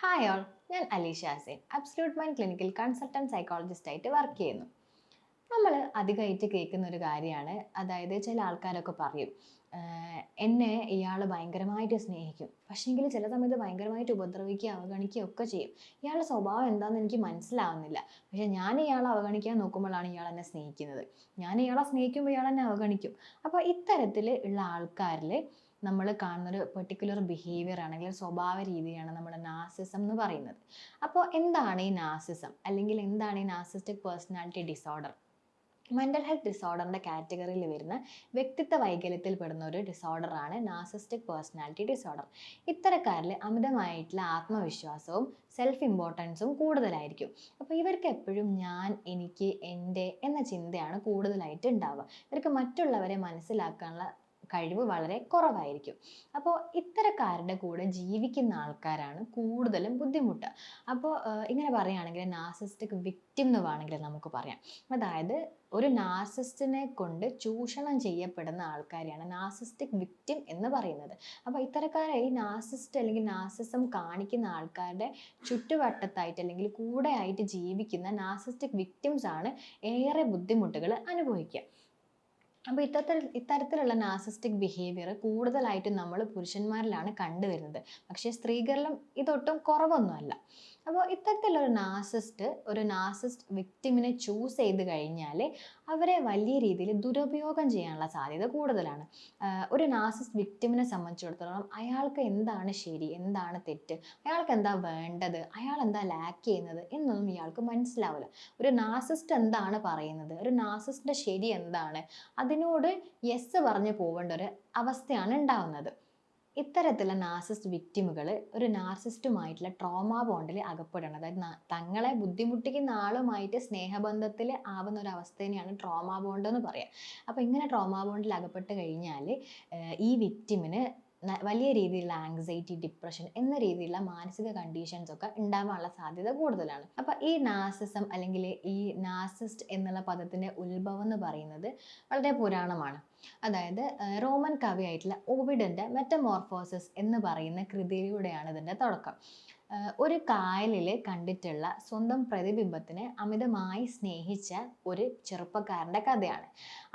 Hi all, ഞാൻ Alisha Hussain absolute mind ക്ലിനിക്കിൽ consultant സൈക്കോളജിസ്റ്റായിട്ട് work ചെയ്യുന്നു. നമ്മൾ അധികമായിട്ട് കേൾക്കുന്ന ഒരു കാര്യമാണ്, അതായത് ചില ആൾക്കാരൊക്കെ പറയും എന്നെ ഇയാൾ ഭയങ്കരമായിട്ട് സ്നേഹിക്കും, പക്ഷേങ്കിൽ ചില സമയത്ത് ഭയങ്കരമായിട്ട് ഉപദ്രവിക്കുക അവഗണിക്കുകയും ഒക്കെ ചെയ്യും. ഇയാളുടെ സ്വഭാവം എന്താണെന്ന് എനിക്ക് മനസ്സിലാവുന്നില്ല, പക്ഷേ ഞാൻ ഇയാളെ അവഗണിക്കാൻ നോക്കുമ്പോഴാണ് ഇയാൾ എന്നെ സ്നേഹിക്കുന്നത്. ഞാൻ ഇയാളെ സ്നേഹിക്കുമ്പോൾ ഇയാൾ എന്നെ അവഗണിക്കും. അപ്പോൾ ഇത്തരത്തിൽ ഉള്ള ആൾക്കാരിൽ നമ്മൾ കാണുന്നൊരു പെർട്ടിക്കുലർ ബിഹേവിയർ ആണെങ്കിൽ സ്വഭാവ രീതിയാണ് നമ്മുടെ നാർസിസം എന്ന് പറയുന്നത്. അപ്പോൾ എന്താണ് ഈ നാർസിസം, അല്ലെങ്കിൽ എന്താണ് ഈ narcissistic personality disorder? Mental health ഡിസോർഡറിൻ്റെ കാറ്റഗറിയിൽ വരുന്ന വ്യക്തിത്വ വൈകല്യത്തിൽ പെടുന്ന ഒരു ഡിസോർഡറാണ് നാർസിസ്റ്റിക് പേഴ്സണാലിറ്റി ഡിസോർഡർ. ഇത്തരക്കാരിൽ അമിതമായിട്ടുള്ള ആത്മവിശ്വാസവും സെൽഫ് ഇമ്പോർട്ടൻസും കൂടുതലായിരിക്കും. അപ്പോൾ ഇവർക്ക് എപ്പോഴും ഞാൻ, എനിക്ക്, എൻ്റെ എന്ന ചിന്തയാണ് കൂടുതലായിട്ട് ഉണ്ടാവുക. ഇവർക്ക് മറ്റുള്ളവരെ മനസ്സിലാക്കാനുള്ള കഴിവ് വളരെ കുറവായിരിക്കും. അപ്പോൾ ഇത്തരക്കാരുടെ കൂടെ ജീവിക്കുന്ന ആൾക്കാരാണ് കൂടുതലും ബുദ്ധിമുട്ട്. അപ്പോൾ ഇങ്ങനെ പറയുകയാണെങ്കിൽ നാർസിസ്റ്റിക് വിക്ടിം എന്ന് വേണമെങ്കിൽ നമുക്ക് പറയാം. അതായത് ഒരു നാർസിസ്റ്റിനെ കൊണ്ട് ചൂഷണം ചെയ്യപ്പെടുന്ന ആൾക്കാരെയാണ് നാർസിസ്റ്റിക് വിക്ടിം എന്ന് പറയുന്നത്. അപ്പോൾ ഇത്തരക്കാരെ ഈ നാർസിസ്റ്റ് അല്ലെങ്കിൽ നാർസിസം കാണിക്കുന്ന ആൾക്കാരുടെ ചുറ്റുവട്ടത്തായിട്ട് അല്ലെങ്കിൽ കൂടെ ആയിട്ട് ജീവിക്കുന്ന നാർസിസ്റ്റിക് വിക്ടിംസ് ആണ് ഏറെ ബുദ്ധിമുട്ടുകൾ അനുഭവിക്കുക. അപ്പോൾ ഇത്തരത്തിലുള്ള നാർസിസ്റ്റിക് ബിഹേവിയർ കൂടുതലായിട്ടും നമ്മൾ പുരുഷന്മാരിലാണ് കണ്ടുവരുന്നത്. പക്ഷേ സ്ത്രീകളിലും ഇതൊട്ടും കുറവൊന്നുമല്ല. അപ്പോൾ ഇത്തരത്തിലുള്ള ഒരു നാർസിസ്റ്റ് വിക്ടിമിനെ ചൂസ് ചെയ്ത് കഴിഞ്ഞാൽ അവരെ വലിയ രീതിയിൽ ദുരുപയോഗം ചെയ്യാനുള്ള സാധ്യത കൂടുതലാണ്. ഒരു നാർസിസ്റ്റ് വിക്ടിമിനെ സംബന്ധിച്ചിടത്തോളം അയാൾക്ക് എന്താണ് ശരി, എന്താണ് തെറ്റ്, അയാൾക്ക് എന്താ വേണ്ടത്, അയാൾ എന്താ ലാക്ക് ചെയ്യുന്നത് എന്നൊന്നും ഇയാൾക്ക് മനസ്സിലാവില്ല. ഒരു നാർസിസ്റ്റ് എന്താണ് പറയുന്നത്, ഒരു നാർസിസ്റ്റിൻ്റെ ശരി എന്താണ്, അതിനോട് യെസ് പറഞ്ഞു പോകേണ്ട ഒരു അവസ്ഥയാണ് ഉണ്ടാവുന്നത്. ഇത്തരത്തിലുള്ള നാർസിസ്റ്റ് വിക്ടിമുകൾ ഒരു നാർസിസ്റ്റുമായിട്ടുള്ള ട്രോമ ബോണ്ടിൽ അകപ്പെടണം. അതായത് തങ്ങളെ ബുദ്ധിമുട്ടിക്കുന്ന ആളുമായിട്ട് സ്നേഹബന്ധത്തിൽ ആവുന്ന ഒരു അവസ്ഥേനെയാണ് ട്രോമ ബോണ്ട് എന്ന് പറയുക. അപ്പോൾ ഇങ്ങനെ ട്രോമ ബോണ്ടിൽ അകപ്പെട്ട് കഴിഞ്ഞാൽ ഈ വിക്ടിമിന് വലിയ രീതിയിലുള്ള ആങ്സൈറ്റി, ഡിപ്രഷൻ എന്ന രീതിയിലുള്ള മാനസിക കണ്ടീഷൻസ് ഒക്കെ ഉണ്ടാവാനുള്ള സാധ്യത കൂടുതലാണ്. അപ്പോൾ ഈ നാർസിസം അല്ലെങ്കിൽ ഈ നാർസിസ്റ്റ് എന്നുള്ള പദത്തിൻ്റെ ഉത്ഭവം എന്ന് പറയുന്നത് വളരെ പുരാണമാണ്. അതായത് റോമൻ കവിയായിട്ടുള്ള ഓവിഡിൻ്റെ മെറ്റമോർഫോസിസ് എന്ന് പറയുന്ന കൃതിയിലൂടെയാണ് ഇതിൻ്റെ തുടക്കം. ഒരു കായലിൽ കണ്ടിട്ടുള്ള സ്വന്തം പ്രതിബിംബത്തിനെ അമിതമായി സ്നേഹിച്ച ഒരു ചെറുപ്പക്കാരൻ്റെ കഥയാണ്.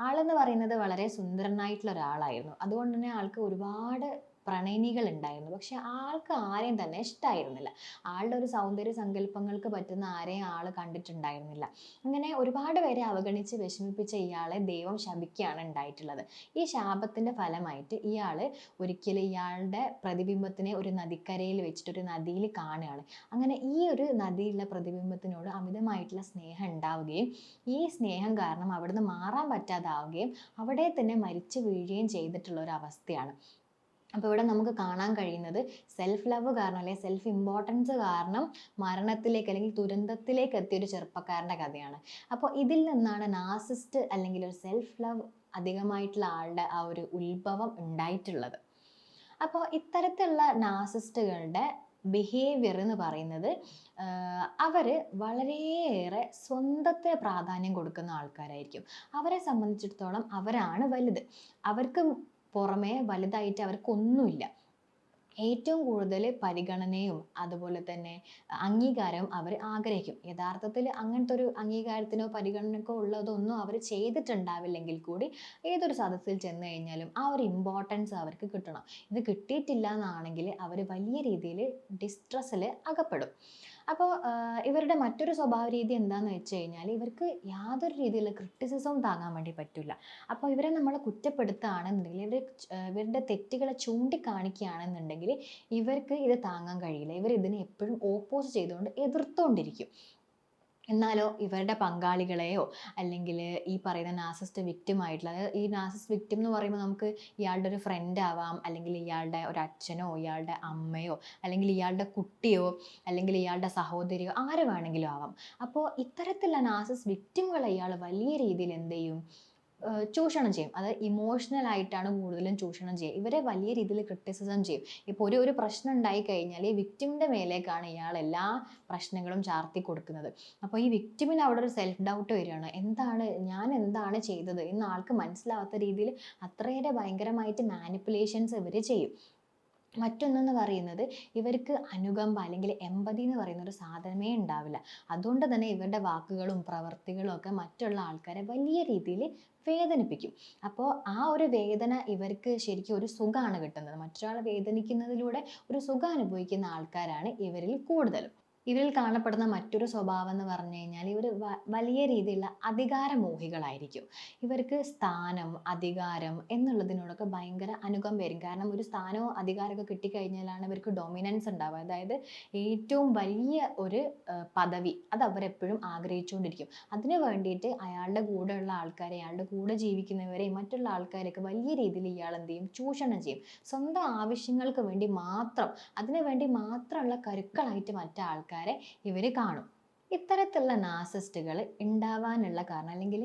ആളെന്ന് പറയുന്നത് വളരെ സുന്ദരനായിട്ടുള്ള ഒരാളായിരുന്നു. അതുകൊണ്ട് തന്നെ ആൾക്ക് ഒരുപാട് പ്രണയിനികൾ ഉണ്ടായിരുന്നു. പക്ഷെ ആൾക്ക് ആരെയും തന്നെ ഇഷ്ടമായിരുന്നില്ല. ആളുടെ ഒരു സൗന്ദര്യ സങ്കല്പങ്ങൾക്ക് പറ്റുന്ന ആരെയും ആൾ കണ്ടിട്ടുണ്ടായിരുന്നില്ല. അങ്ങനെ ഒരുപാട് പേരെ അവഗണിച്ച് വിഷമിപ്പിച്ച ഇയാളെ ദൈവം ശപിക്കുകയാണ് ഉണ്ടായിട്ടുള്ളത്. ഈ ശാപത്തിൻ്റെ ഫലമായിട്ട് ഇയാൾ ഒരിക്കലും ഇയാളുടെ പ്രതിബിംബത്തിനെ ഒരു നദിക്കരയിൽ വെച്ചിട്ട് ഒരു നദിയിൽ കാണുകയാണ്. അങ്ങനെ ഈ ഒരു നദിയിലുള്ള പ്രതിബിംബത്തിനോട് അമിതമായിട്ടുള്ള സ്നേഹം ഉണ്ടാവുകയും ഈ സ്നേഹം കാരണം അവിടുന്ന് മാറാൻ പറ്റാതാവുകയും അവിടെ തന്നെ മരിച്ചു വീഴുകയും ചെയ്തിട്ടുള്ള ഒരു അവസ്ഥയാണ്. അപ്പോൾ ഇവിടെ നമുക്ക് കാണാൻ കഴിയുന്നത് സെൽഫ് ലവ് കാരണം അല്ലെങ്കിൽ സെൽഫ് ഇമ്പോർട്ടൻസ് കാരണം മരണത്തിലേക്ക് അല്ലെങ്കിൽ ദുരന്തത്തിലേക്ക് എത്തിയൊരു ചെറുപ്പക്കാരൻ്റെ കഥയാണ്. അപ്പോൾ ഇതിൽ നിന്നാണ് നാർസിസ്റ്റ് അല്ലെങ്കിൽ ഒരു സെൽഫ് ലവ് അധികമായിട്ടുള്ള ആളുടെ ആ ഒരു ഉത്ഭവം ഉണ്ടായിട്ടുള്ളത്. അപ്പോൾ ഇത്തരത്തിലുള്ള നാർസിസ്റ്റുകളുടെ ബിഹേവിയർ എന്ന് പറയുന്നത് അവർ വളരെയേറെ സ്വന്തത്തെ പ്രാധാന്യം കൊടുക്കുന്ന ആൾക്കാരായിരിക്കും. അവരെ സംബന്ധിച്ചിടത്തോളം അവരാണ് വലുത്. അവർക്ക് പുറമേ വലുതായിട്ട് അവർക്കൊന്നുമില്ല. ഏറ്റവും കൂടുതൽ പരിഗണനയും അതുപോലെ തന്നെ അംഗീകാരവും അവർ ആഗ്രഹിക്കും. യഥാർത്ഥത്തിൽ അങ്ങനത്തെ ഒരു അംഗീകാരത്തിനോ പരിഗണനക്കോ ഉള്ളതൊന്നും അവർ ചെയ്തിട്ടുണ്ടാവില്ലെങ്കിൽ കൂടി ഏതൊരു സദസ്സിൽ ചെന്ന് കഴിഞ്ഞാലും ആ ഒരു ഇമ്പോർട്ടൻസ് അവർക്ക് കിട്ടണം. ഇത് കിട്ടിയിട്ടില്ല എന്നാണെങ്കിൽ അവർ വലിയ രീതിയിൽ ഡിസ്ട്രെസ്സിൽ അകപ്പെടും. അപ്പോൾ ഇവരുടെ മറ്റൊരു സ്വഭാവ രീതി എന്താണെന്ന് വെച്ച് കഴിഞ്ഞാൽ ഇവർക്ക് യാതൊരു രീതിയിലുള്ള ക്രിറ്റിസിസവും താങ്ങാൻ വേണ്ടി പറ്റില്ല. അപ്പോൾ ഇവരെ നമ്മൾ കുറ്റപ്പെടുത്തുകയാണെന്നുണ്ടെങ്കിൽ ഇവരുടെ തെറ്റുകളെ ചൂണ്ടിക്കാണിക്കുകയാണെന്നുണ്ടെങ്കിൽ ഇവർക്ക് ഇത് താങ്ങാൻ കഴിയില്ല. ഇവർ ഇതിനെ എപ്പോഴും ഓപ്പോസ് ചെയ്തുകൊണ്ട് എതിർത്തുകൊണ്ടിരിക്കും. എന്നാലോ ഇവരുടെ പങ്കാളികളെയോ അല്ലെങ്കിൽ ഈ പറയുന്ന നാർസിസ്റ്റ് വിക്ടിം ആയിട്ടുള്ള, അതായത് ഈ നാർസിസ്റ്റ് വിക്ടിം എന്ന് പറയുമ്പോൾ നമുക്ക് ഇയാളുടെ ഒരു ഫ്രണ്ട് ആവാം, അല്ലെങ്കിൽ ഇയാളുടെ ഒരു അച്ഛനോ ഇയാളുടെ അമ്മയോ അല്ലെങ്കിൽ ഇയാളുടെ കുട്ടിയോ അല്ലെങ്കിൽ ഇയാളുടെ സഹോദരിയോ ആര് വേണമെങ്കിലും ആവാം. അപ്പോൾ ഇത്തരത്തിലുള്ള നാർസിസ്റ്റ് വിക്ടിമുകളെ ഇയാൾ വലിയ രീതിയിൽ എന്ത് ചെയ്യും, ചൂഷണം ചെയ്യും. അത് ഇമോഷണൽ ആയിട്ടാണ് കൂടുതലും ചൂഷണം ചെയ്യുക. ഇവരെ വലിയ രീതിയിൽ ക്രിറ്റിസിസം ചെയ്യും. ഇപ്പോൾ ഒരു പ്രശ്നം ഉണ്ടായി കഴിഞ്ഞാൽ ഈ വിക്ടിമിൻ്റെ മേലേക്കാണ് ഇയാൾ എല്ലാ പ്രശ്നങ്ങളും ചാർത്തി കൊടുക്കുന്നത്. അപ്പോൾ ഈ വിക്ടിമിന് അവിടെ ഒരു സെൽഫ് ഡൗട്ട് വരികയാണ്, ഞാൻ എന്താണ് ചെയ്തത് എന്ന് ആൾക്ക് മനസ്സിലാവാത്ത രീതിയിൽ അത്രയേറെ ഭയങ്കരമായിട്ട് മാനിപ്പുലേഷൻസ് ഇവർ ചെയ്യും. മറ്റൊന്നെന്ന് പറയുന്നത് ഇവർക്ക് അനുകമ്പ അല്ലെങ്കിൽ എമ്പതി എന്ന് പറയുന്ന ഒരു സാധനമേ ഉണ്ടാവില്ല. അതുകൊണ്ട് തന്നെ ഇവരുടെ വാക്കുകളും പ്രവർത്തികളും ഒക്കെ മറ്റുള്ള ആൾക്കാരെ വലിയ രീതിയിൽ വേദനിപ്പിക്കും. അപ്പോൾ ആ ഒരു വേദന ഇവർക്ക് ശരിക്കും ഒരു സുഖമാണ് കിട്ടുന്നത്. മറ്റൊരാളെ വേദനിക്കുന്നതിലൂടെ ഒരു സുഖം അനുഭവിക്കുന്ന ആൾക്കാരാണ് ഇവരിൽ കൂടുതലും. ഇവരിൽ കാണപ്പെടുന്ന മറ്റൊരു സ്വഭാവം എന്ന് പറഞ്ഞു കഴിഞ്ഞാൽ ഇവർ വലിയ രീതിയിലുള്ള അധികാരമോഹികളായിരിക്കും. ഇവർക്ക് സ്ഥാനം, അധികാരം എന്നുള്ളതിനോടൊക്കെ ഭയങ്കര അനുകമ്പയായിരിക്കും. കാരണം ഒരു സ്ഥാനവും അധികാരമൊക്കെ കിട്ടിക്കഴിഞ്ഞാലാണ് ഇവർക്ക് ഡൊമിനൻസ് ഉണ്ടാവുക. അതായത് ഏറ്റവും വലിയ ഒരു പദവി അത് അവരെപ്പോഴും ആഗ്രഹിച്ചുകൊണ്ടിരിക്കും. അതിന് വേണ്ടിയിട്ട് അയാളുടെ കൂടെയുള്ള ആൾക്കാരെ, അയാളുടെ കൂടെ ജീവിക്കുന്നവരെയും മറ്റുള്ള ആൾക്കാരെയൊക്കെ വലിയ രീതിയിൽ ഇയാൾ എന്ത് ചെയ്യും, ചൂഷണം ചെയ്യും. സ്വന്തം ആവശ്യങ്ങൾക്ക് വേണ്ടി മാത്രം, അതിനു വേണ്ടി മാത്രമുള്ള കരുക്കളായിട്ട് മറ്റാൾക്കാരെ ഇവർ കാണും. ഇത്തരത്തിലുള്ള നാർസിസ്റ്റുകൾ ഉണ്ടാവാനുള്ള കാരണം, അല്ലെങ്കിൽ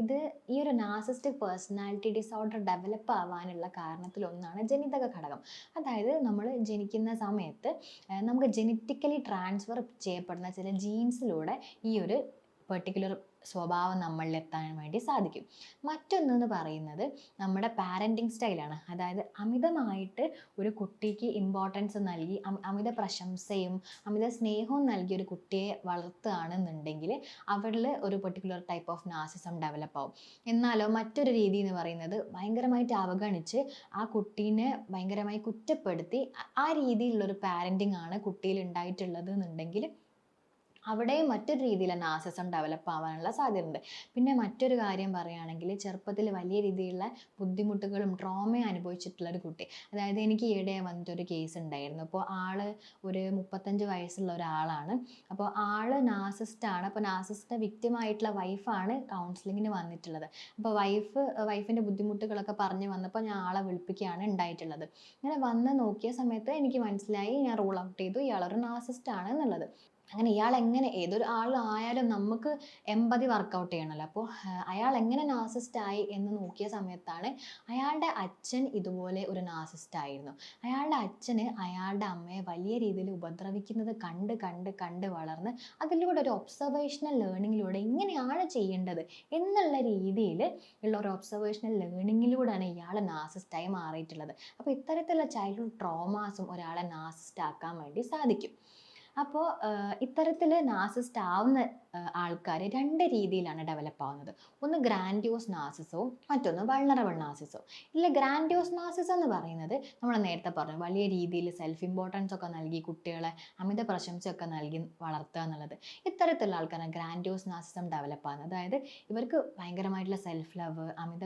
ഇത് ഈ ഒരു നാർസിസ്റ്റിക് പേഴ്സണാലിറ്റി ഡിസോർഡർ ഡെവലപ്പ് ആവാനുള്ള കാരണത്തിലൊന്നാണ് ജനിതക ഘടകം. അതായത് നമ്മൾ ജനിക്കുന്ന സമയത്ത് നമുക്ക് ജനറ്റിക്കലി ട്രാൻസ്ഫർ ചെയ്യപ്പെടുന്ന ചില ജീൻസിലൂടെ ഈ ഒരു പെർട്ടിക്കുലർ സ്വഭാവം നമ്മളിൽ എത്താൻ വേണ്ടി സാധിക്കും. മറ്റൊന്നെന്ന് പറയുന്നത് നമ്മുടെ പാരൻറ്റിങ് സ്റ്റൈലാണ്. അതായത് അമിതമായിട്ട് ഒരു കുട്ടിക്ക് ഇമ്പോർട്ടൻസ് നൽകി അമിത പ്രശംസയും അമിത സ്നേഹവും നൽകി ഒരു കുട്ടിയെ വളർത്തുകയാണെന്നുണ്ടെങ്കിൽ അവരിൽ ഒരു particular type of narcissism develop ആവും. എന്നാലോ മറ്റൊരു രീതി എന്ന് പറയുന്നത് ഭയങ്കരമായിട്ട് അവഗണിച്ച് ആ കുട്ടീനെ ഭയങ്കരമായി കുറ്റപ്പെടുത്തി ആ രീതിയിലുള്ളൊരു പാരൻറ്റിങ് ആണ് കുട്ടിയിൽ ഉണ്ടായിട്ടുള്ളത് എന്നുണ്ടെങ്കിൽ അവിടെയും മറ്റൊരു രീതിയിൽ നാർസിസം ഡെവലപ്പ് ആവാനുള്ള സാധ്യതയുണ്ട്. പിന്നെ മറ്റൊരു കാര്യം പറയുകയാണെങ്കിൽ ചെറുപ്പത്തിൽ വലിയ രീതിയിലുള്ള ബുദ്ധിമുട്ടുകളും ട്രോമയും അനുഭവിച്ചിട്ടുള്ള ഒരു കുട്ടി. അതായത് എനിക്ക് ഈയിടെ വന്നിട്ടൊരു കേസ് ഉണ്ടായിരുന്നു. അപ്പോൾ ഒരു 35 വയസ്സുള്ള ഒരാളാണ്. അപ്പോൾ നാർസിസ്റ്റാണ്. അപ്പോൾ നാർസിസ്റ്റിൻ്റെ വിക്റ്റിമായിട്ടുള്ള വൈഫാണ് കൗൺസിലിങ്ങിന് വന്നിട്ടുള്ളത്. അപ്പോൾ വൈഫിൻ്റെ ബുദ്ധിമുട്ടുകളൊക്കെ പറഞ്ഞു വന്നപ്പോൾ ഞാൻ ആളെ വിളിപ്പിക്കുകയാണ് ഉണ്ടായിട്ടുള്ളത്. ഇങ്ങനെ വന്ന് നോക്കിയ സമയത്ത് എനിക്ക് മനസ്സിലായി, ഞാൻ റൂൾ ഔട്ട് ചെയ്തു ഇയാളൊരു നാർസിസ്റ്റാണ് എന്നുള്ളത്. അങ്ങനെ ഇയാൾ എങ്ങനെ, ഏതൊരു ആളായാലും നമുക്ക് എമ്പതി വർക്കൗട്ട് ചെയ്യണമല്ലോ. അപ്പോൾ അയാൾ എങ്ങനെ നാർസിസ്റ്റായി എന്ന് നോക്കിയ സമയത്താണ് അയാളുടെ അച്ഛൻ ഇതുപോലെ ഒരു നാർസിസ്റ്റായിരുന്നു. അയാളുടെ അച്ഛന് അയാളുടെ അമ്മയെ വലിയ രീതിയിൽ ഉപദ്രവിക്കുന്നത് കണ്ട് കണ്ട് കണ്ട് വളർന്ന് അതിലൂടെ ഒരു ഒബ്സർവേഷണൽ ലേണിങ്ങിലൂടെ ഇങ്ങനെയാണ് ചെയ്യേണ്ടത് എന്നുള്ള രീതിയിൽ ഉള്ള ഒരു ഒബ്സർവേഷണൽ ലേണിങ്ങിലൂടെയാണ് ഇയാൾ നാർസിസ്റ്റായി മാറിയിട്ടുള്ളത്. അപ്പോൾ ഇത്തരത്തിലുള്ള ചൈൽഡ്ഹുഡ് ട്രോമാസും ഒരാളെ നാർസിസ്റ്റ് ആക്കാൻ വേണ്ടി സാധിക്കും. അപ്പോൾ ഇത്തരത്തിൽ നാർസിസ്റ്റ് ആവുന്ന ആൾക്കാർ രണ്ട് രീതിയിലാണ് ഡെവലപ്പ് ആവുന്നത്. ഒന്ന് ഗ്രാൻഡ്യോസ് നാർസിസവും മറ്റൊന്ന് വൾണറബിൾ നാർസിസവും. ഇല്ല, ഗ്രാൻഡ്യോസ് നാർസിസം എന്ന് പറയുന്നത് നമ്മൾ നേരത്തെ പറഞ്ഞു വലിയ രീതിയിൽ സെൽഫ് ഇമ്പോർട്ടൻസ് ഒക്കെ നൽകി കുട്ടികളെ അമിത പ്രശംസയൊക്കെ നൽകി വളർത്തുക എന്നുള്ളത്. ഇത്തരത്തിലുള്ള ആൾക്കാരാണ് ഗ്രാൻഡ്യോസ് നാർസിസം ഡെവലപ്പ് ആകുന്നത്. അതായത് ഇവർക്ക് ഭയങ്കരമായിട്ടുള്ള സെൽഫ് ലവ്, അമിത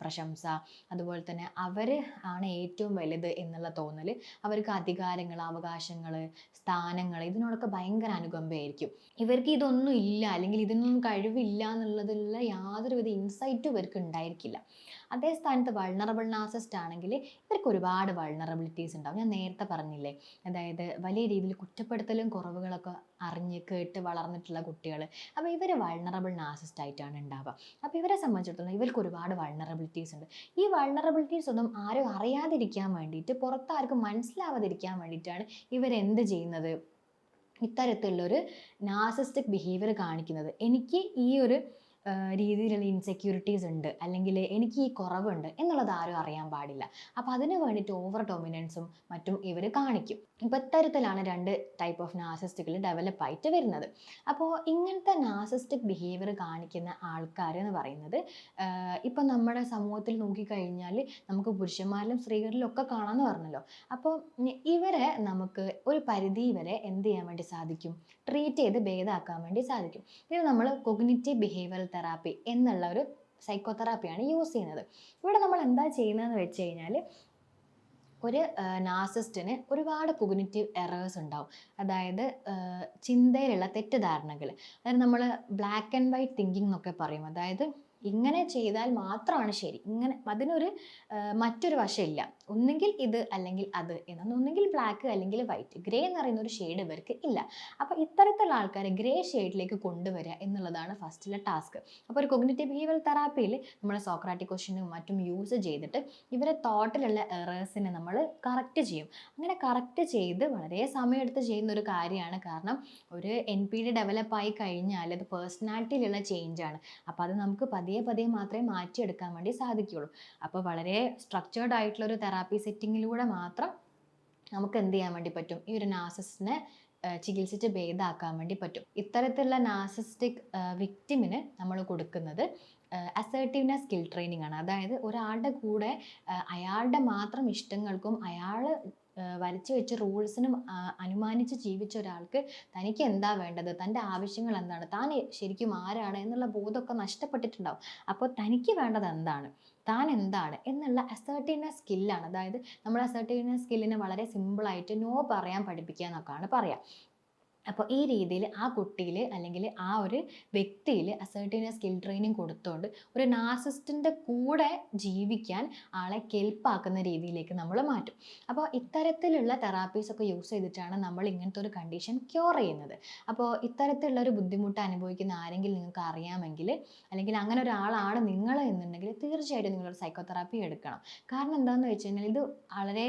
പ്രശംസ, അതുപോലെ തന്നെ അവർ ആണ് ഏറ്റവും വലുത് എന്നുള്ള തോന്നൽ, അവർക്ക് അധികാരങ്ങൾ, അവകാശങ്ങൾ, സ്ഥാനങ്ങൾ ഇതിനോടൊക്കെ ഭയങ്കര അനുകമ്പയായിരിക്കും. ഇവർക്ക് ഇതൊന്നും ഇല്ല അല്ലെങ്കിൽ ഇതിനൊന്നും കഴിവില്ല എന്നുള്ളതിലുള്ള യാതൊരുവിധ ഇൻസൈറ്റും ഇവർക്ക് ഉണ്ടായിരിക്കില്ല. അതേ സ്ഥാനത്ത് വൾണറബിൾ നാർസിസ്റ്റ് ആണെങ്കിൽ ഇവർക്ക് ഒരുപാട് വൾണറബിലിറ്റീസ് ഉണ്ടാവും. ഞാൻ നേരത്തെ പറഞ്ഞില്ലേ, അതായത് വലിയ രീതിയിൽ കുറ്റപ്പെടുത്തലും കുറവുകളൊക്കെ അറിഞ്ഞ് കേട്ട് വളർന്നിട്ടുള്ള കുട്ടികൾ. അപ്പോൾ ഇവർ വൾണറബിൾ നാർസിസ്റ്റ് ആയിട്ടാണ് ഉണ്ടാവുക. അപ്പോൾ ഇവരെ സംബന്ധിച്ചിടത്തോളം ഇവർക്ക് ഒരുപാട് വൾണറബിലിറ്റീസ് ഉണ്ട്. ഈ വൾണറബിലിറ്റീസ് ഒന്നും ആരും അറിയാതിരിക്കാൻ വേണ്ടിയിട്ട്, പുറത്താർക്കും മനസ്സിലാവാതിരിക്കാൻ വേണ്ടിയിട്ടാണ് ഇവരെന്ത് ചെയ്യുന്നത്, ഇത്തരത്തിലുള്ളൊരു നാർസിസ്റ്റിക് ബിഹേവിയർ കാണിക്കുന്നത്. എനിക്ക് ഈ ഒരു രീതിയിലുള്ള ഇൻസെക്യൂരിറ്റീസ് ഉണ്ട് അല്ലെങ്കിൽ എനിക്ക് ഈ കുറവുണ്ട് എന്നുള്ളത് ആരും അറിയാൻ പാടില്ല. അപ്പോൾ അതിന് വേണ്ടിയിട്ട് ഓവർ ഡൊമിനൻസും മറ്റും ഇവർ കാണിക്കും. ഇപ്പോൾ ഇത്തരത്തിലാണ് രണ്ട് ടൈപ്പ് ഓഫ് നാർസിസ്റ്റുകൾ ഡെവലപ്പ് ആയിട്ട് വരുന്നത്. അപ്പോൾ ഇങ്ങനത്തെ നാർസിസ്റ്റിക് ബിഹേവിയർ കാണിക്കുന്ന ആൾക്കാർ എന്ന് പറയുന്നത് ഇപ്പം നമ്മുടെ സമൂഹത്തിൽ നോക്കിക്കഴിഞ്ഞാൽ നമുക്ക് പുരുഷന്മാരിലും സ്ത്രീകളിലും ഒക്കെ കാണാമെന്ന് പറഞ്ഞല്ലോ. അപ്പോൾ ഇവരെ നമുക്ക് ഒരു പരിധി വരെ എന്ത് ചെയ്യാൻ വേണ്ടി സാധിക്കും, ട്രീറ്റ് ചെയ്ത് ഭേദമാക്കാൻ വേണ്ടി സാധിക്കും. ഇത് നമ്മൾ കൊഗ്നിറ്റീവ് ബിഹേവിയറൽ തെറാപ്പി എന്നുള്ള ഒരു സൈക്കോതെറാപ്പിയാണ് യൂസ് ചെയ്യുന്നത്. ഇവിടെ നമ്മൾ എന്താ ചെയ്യുന്നതെന്ന് വെച്ച് കഴിഞ്ഞാൽ ഒരു നാർസിസ്റ്റിന് ഒരുപാട് കൊഗ്നിറ്റീവ് എറേഴ്സ് ഉണ്ടാവും. അതായത് ചിന്തയിലുള്ള തെറ്റിദ്ധാരണകൾ. അതായത് നമ്മൾ ബ്ലാക്ക് ആൻഡ് വൈറ്റ് തിങ്കിങ് എന്നൊക്കെ പറയും. അതായത് ഇങ്ങനെ ചെയ്താൽ മാത്രമാണ് ശരി, ഇങ്ങനെ അതിനൊരു മറ്റൊരു വശമില്ല, ഒന്നുകിൽ ഇത് അല്ലെങ്കിൽ അത് എന്നൊന്നും, ഒന്നുകിൽ ബ്ലാക്ക് അല്ലെങ്കിൽ വൈറ്റ്, ഗ്രേ എന്ന് പറയുന്ന ഒരു ഷെയ്ഡ് ഇവർക്ക് ഇല്ല. അപ്പോൾ ഇത്തരത്തിലുള്ള ആൾക്കാരെ ഗ്രേ ഷെയ്ഡിലേക്ക് കൊണ്ടുവരിക എന്നുള്ളതാണ് ഫസ്റ്റിലെ ടാസ്ക്. അപ്പോൾ ഒരു കൊഗ്നിറ്റീവ് ബിഹേവിയറൽ തെറാപ്പിയിൽ നമ്മൾ സോക്രാറ്റിക് ക്വസ്റ്റ്യനും മറ്റും യൂസ് ചെയ്തിട്ട് ഇവരെ തോട്ടിലുള്ള എറേഴ്സിനെ നമ്മൾ കറക്റ്റ് ചെയ്യും. അങ്ങനെ കറക്റ്റ് ചെയ്ത് വളരെ സമയമെടുത്ത് ചെയ്യുന്ന ഒരു കാര്യമാണ്. കാരണം ഒരു NPD ഡെവലപ്പായി കഴിഞ്ഞാൽ അത് പേഴ്സണാലിറ്റിയിലുള്ള ചേഞ്ചാണ്. അപ്പോൾ അത് നമുക്ക് പതിയെ മാത്രമേ മാറ്റിയെടുക്കാൻ വേണ്ടി സാധിക്കുകയുള്ളൂ. അപ്പോൾ വളരെ സ്ട്രക്ചേർഡ് ആയിട്ടുള്ള ഒരു തെറാപ്പി സെറ്റിങ്ങിലൂടെ മാത്രം നമുക്ക് എന്ത് ചെയ്യാൻ വേണ്ടി പറ്റും? ഈ ഒരു നാർസിസിസ്റ്റിനെ ചികിത്സിച്ച് ഭേദമാക്കാൻ വേണ്ടി പറ്റും. ഇത്തരത്തിലുള്ള നാർസിസ്റ്റിക് വിക്ടിമിന് നമ്മൾ കൊടുക്കുന്നത് അസേർട്ടീവ്നെസ് സ്കിൽ ട്രെയിനിങ് ആണ്. അതായത് ഒരാളുടെ കൂടെ അയാളുടെ മാത്രം ഇഷ്ടങ്ങൾക്കും അയാൾ വരച്ചു വെച്ച റൂൾസിനും അനുമാനിച്ച് ജീവിച്ച ഒരാൾക്ക് തനിക്ക് എന്താ വേണ്ടത്, തൻ്റെ ആവശ്യങ്ങൾ എന്താണ്, താൻ ശരിക്കും ആരാണ് എന്നുള്ള ബോധമൊക്കെ നഷ്ടപ്പെട്ടിട്ടുണ്ടാവും. അപ്പോൾ തനിക്ക് വേണ്ടത് എന്താണ്, താൻ എന്താണ് എന്നുള്ള അസേർട്ടീവ്നെസ് സ്കില്ലാണ്. അതായത് നമ്മൾ അസേർട്ടീവ്നെസ് സ്കില്ലിനെ വളരെ സിമ്പിളായിട്ട് നോ പറയാൻ പഠിപ്പിക്കുക എന്നൊക്കെയാണ് പറയുക. അപ്പോൾ ഈ രീതിയിൽ ആ കുട്ടിയിൽ അല്ലെങ്കിൽ ആ ഒരു വ്യക്തിയിൽ അസേർട്ടീവ്നെസ് സ്കിൽ ട്രെയിനിങ് കൊടുത്തുകൊണ്ട് ഒരു നാർസിസ്റ്റിൻ്റെ കൂടെ ജീവിക്കാൻ ആളെ കെൽപ്പാക്കുന്ന രീതിയിലേക്ക് നമ്മൾ മാറ്റും. അപ്പോൾ ഇത്തരത്തിലുള്ള തെറാപ്പീസൊക്കെ യൂസ് ചെയ്തിട്ടാണ് നമ്മൾ ഇങ്ങനത്തെ ഒരു കണ്ടീഷൻ ക്യൂർ ചെയ്യുന്നത്. അപ്പോൾ ഇത്തരത്തിലുള്ള ഒരു ബുദ്ധിമുട്ട് അനുഭവിക്കുന്ന ആരെങ്കിലും നിങ്ങൾക്ക് അറിയാമെങ്കിൽ, അല്ലെങ്കിൽ അങ്ങനെ ഒരാളാണ് നിങ്ങൾ എന്നുണ്ടെങ്കിൽ തീർച്ചയായിട്ടും നിങ്ങളൊരു സൈക്കോതെറാപ്പി എടുക്കണം. കാരണം എന്താണെന്ന് വെച്ച് കഴിഞ്ഞാൽ ഇത് വളരെ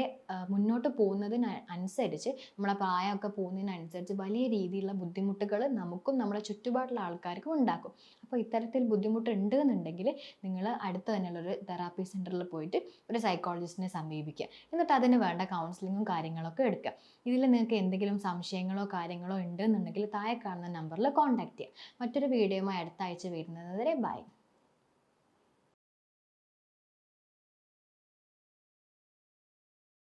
മുന്നോട്ട് പോകുന്നതിനനുസരിച്ച് നമ്മളെ പ്രായമൊക്കെ പോകുന്നതിനനുസരിച്ച് വലിയ രീതിയിലുള്ള ബുദ്ധിമുട്ടുകൾ നമുക്കും നമ്മുടെ ചുറ്റുപാടുള്ള ആൾക്കാർക്കും ഉണ്ടാക്കും. അപ്പോൾ ഇത്തരത്തിൽ ബുദ്ധിമുട്ടുണ്ട് എന്നുണ്ടെങ്കിൽ നിങ്ങൾ അടുത്ത് തന്നെയുള്ളൊരു തെറാപ്പി സെൻറ്ററിൽ പോയിട്ട് ഒരു സൈക്കോളജിസ്റ്റിനെ സമീപിക്കുക. എന്നിട്ട് അതിന് വേണ്ട കൗൺസിലിങ്ങും കാര്യങ്ങളൊക്കെ എടുക്കുക. ഇതിൽ നിങ്ങൾക്ക് എന്തെങ്കിലും സംശയങ്ങളോ കാര്യങ്ങളോ ഉണ്ടെന്നുണ്ടെങ്കിൽ താഴെ കാണുന്ന നമ്പറിൽ കോൺടാക്ട് ചെയ്യുക. മറ്റൊരു വീഡിയോയുമായി അടുത്ത ആഴ്ച വരുന്നത് വരെ ബൈ.